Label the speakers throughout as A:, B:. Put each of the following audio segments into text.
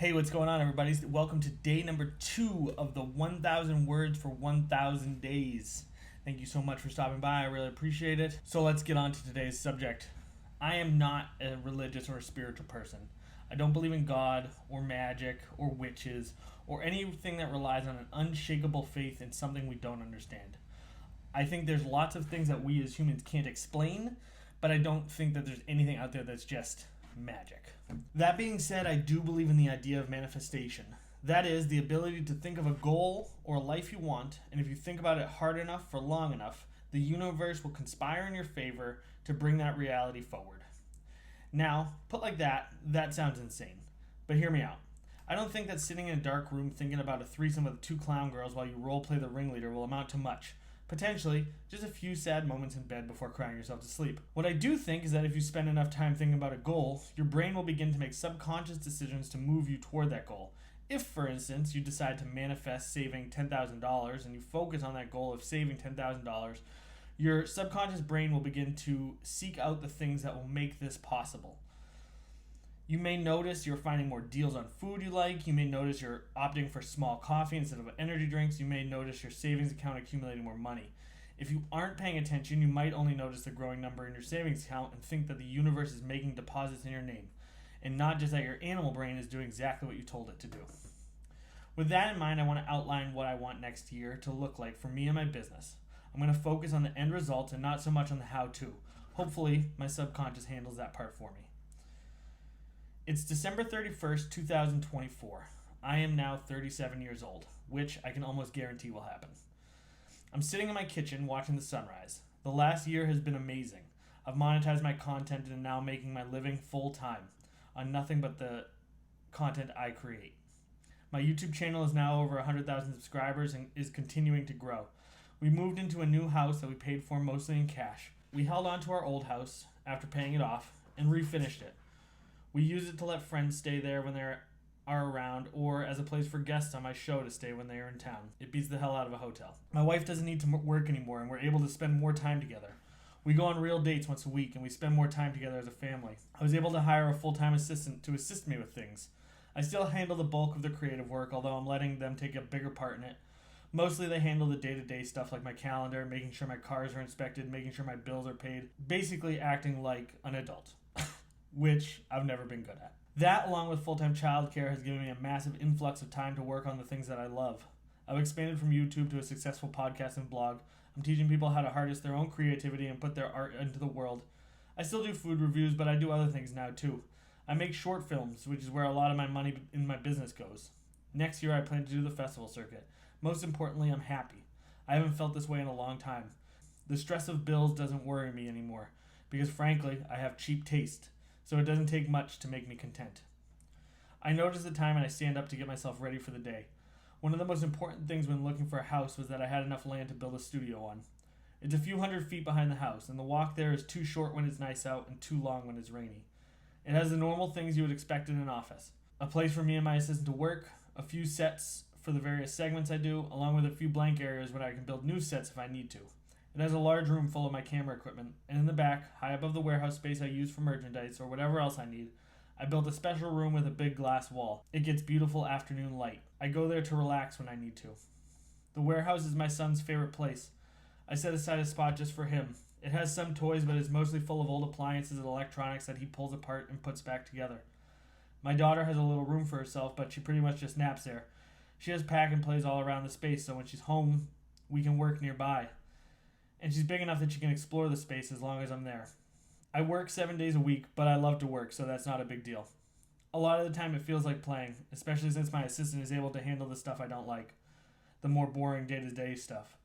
A: Hey, what's going on, everybody? Welcome to day number 2 of the 1,000 words for 1,000 days. Thank you so much for stopping by. I really appreciate it. So let's get on to today's subject. I am not a religious or a spiritual person. I don't believe in God or magic or witches or anything that relies on an unshakable faith in something we don't understand. I think there's lots of things that we as humans can't explain, but I don't think that there's anything out there that's just magic. That being said, I do believe in the idea of manifestation. That is, the ability to think of a goal or a life you want, and if you think about it hard enough for long enough, the universe will conspire in your favor to bring that reality forward. Now, put like that sounds insane. But hear me out. I don't think that sitting in a dark room thinking about a threesome with 2 clown girls while you roleplay the ringleader will amount to much. Potentially, just a few sad moments in bed before crying yourself to sleep. What I do think is that if you spend enough time thinking about a goal, your brain will begin to make subconscious decisions to move you toward that goal. If, for instance, you decide to manifest saving $10,000 and you focus on that goal of saving $10,000, your subconscious brain will begin to seek out the things that will make this possible. You may notice you're finding more deals on food you like. You may notice you're opting for small coffee instead of energy drinks. You may notice your savings account accumulating more money. If you aren't paying attention, you might only notice the growing number in your savings account and think that the universe is making deposits in your name, and not just that your animal brain is doing exactly what you told it to do. With that in mind, I want to outline what I want next year to look like for me and my business. I'm going to focus on the end result and not so much on the how-to. Hopefully, my subconscious handles that part for me. It's December 31st, 2024. I am now 37 years old, which I can almost guarantee will happen. I'm sitting in my kitchen watching the sunrise. The last year has been amazing. I've monetized my content and am now making my living full time on nothing but the content I create. My YouTube channel is now over 100,000 subscribers and is continuing to grow. We moved into a new house that we paid for mostly in cash. We held on to our old house after paying it off and refinished it. We use it to let friends stay there when they are around, or as a place for guests on my show to stay when they are in town. It beats the hell out of a hotel. My wife doesn't need to work anymore, and we're able to spend more time together. We go on real dates once a week, and we spend more time together as a family. I was able to hire a full-time assistant to assist me with things. I still handle the bulk of the creative work, although I'm letting them take a bigger part in it. Mostly they handle the day-to-day stuff like my calendar, making sure my cars are inspected, making sure my bills are paid, basically acting like an adult. Which I've never been good at. That, along with full-time childcare, has given me a massive influx of time to work on the things that I love. I've expanded from YouTube to a successful podcast and blog. I'm teaching people how to harness their own creativity and put their art into the world. I still do food reviews, but I do other things now too. I make short films, which is where a lot of my money in my business goes. Next year, I plan to do the festival circuit. Most importantly, I'm happy. I haven't felt this way in a long time. The stress of bills doesn't worry me anymore, because frankly, I have cheap taste. So it doesn't take much to make me content. I notice the time and I stand up to get myself ready for the day. One of the most important things when looking for a house was that I had enough land to build a studio on. It's a few hundred feet behind the house, and the walk there is too short when it's nice out and too long when it's rainy. It has the normal things you would expect in an office. A place for me and my assistant to work, a few sets for the various segments I do, along with a few blank areas where I can build new sets if I need to. It has a large room full of my camera equipment, and in the back, high above the warehouse space I use for merchandise or whatever else I need, I built a special room with a big glass wall. It gets beautiful afternoon light. I go there to relax when I need to. The warehouse is my son's favorite place. I set aside a spot just for him. It has some toys, but it's mostly full of old appliances and electronics that he pulls apart and puts back together. My daughter has a little room for herself, but she pretty much just naps there. She has pack and plays all around the space, so when she's home, we can work nearby. And she's big enough that she can explore the space as long as I'm there. I work 7 days a week, but I love to work, so that's not a big deal. A lot of the time it feels like playing, especially since my assistant is able to handle the stuff I don't like, the more boring day-to-day stuff.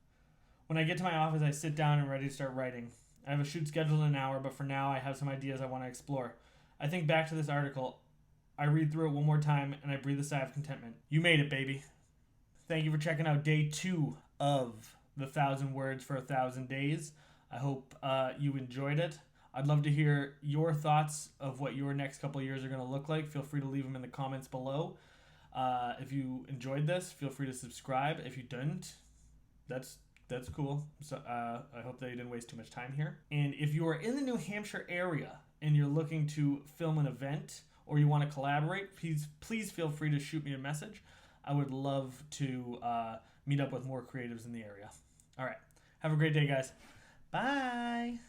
A: When I get to my office, I sit down and ready to start writing. I have a shoot scheduled in an hour, but for now I have some ideas I want to explore. I think back to this article, I read through it one more time, and I breathe a sigh of contentment. You made it, baby. Thank you for checking out day 2 of the 1,000 words for 1,000 days. I hope you enjoyed it. I'd love to hear your thoughts of what your next couple of years are going to look like. Feel free to leave them in the comments below. If you enjoyed this, feel free to subscribe. If you didn't, that's cool. So I hope that you didn't waste too much time here. And if you are in the New Hampshire area and you're looking to film an event or you want to collaborate, please feel free to shoot me a message. I would love to meet up with more creatives in the area. All right. Have a great day, guys. Bye.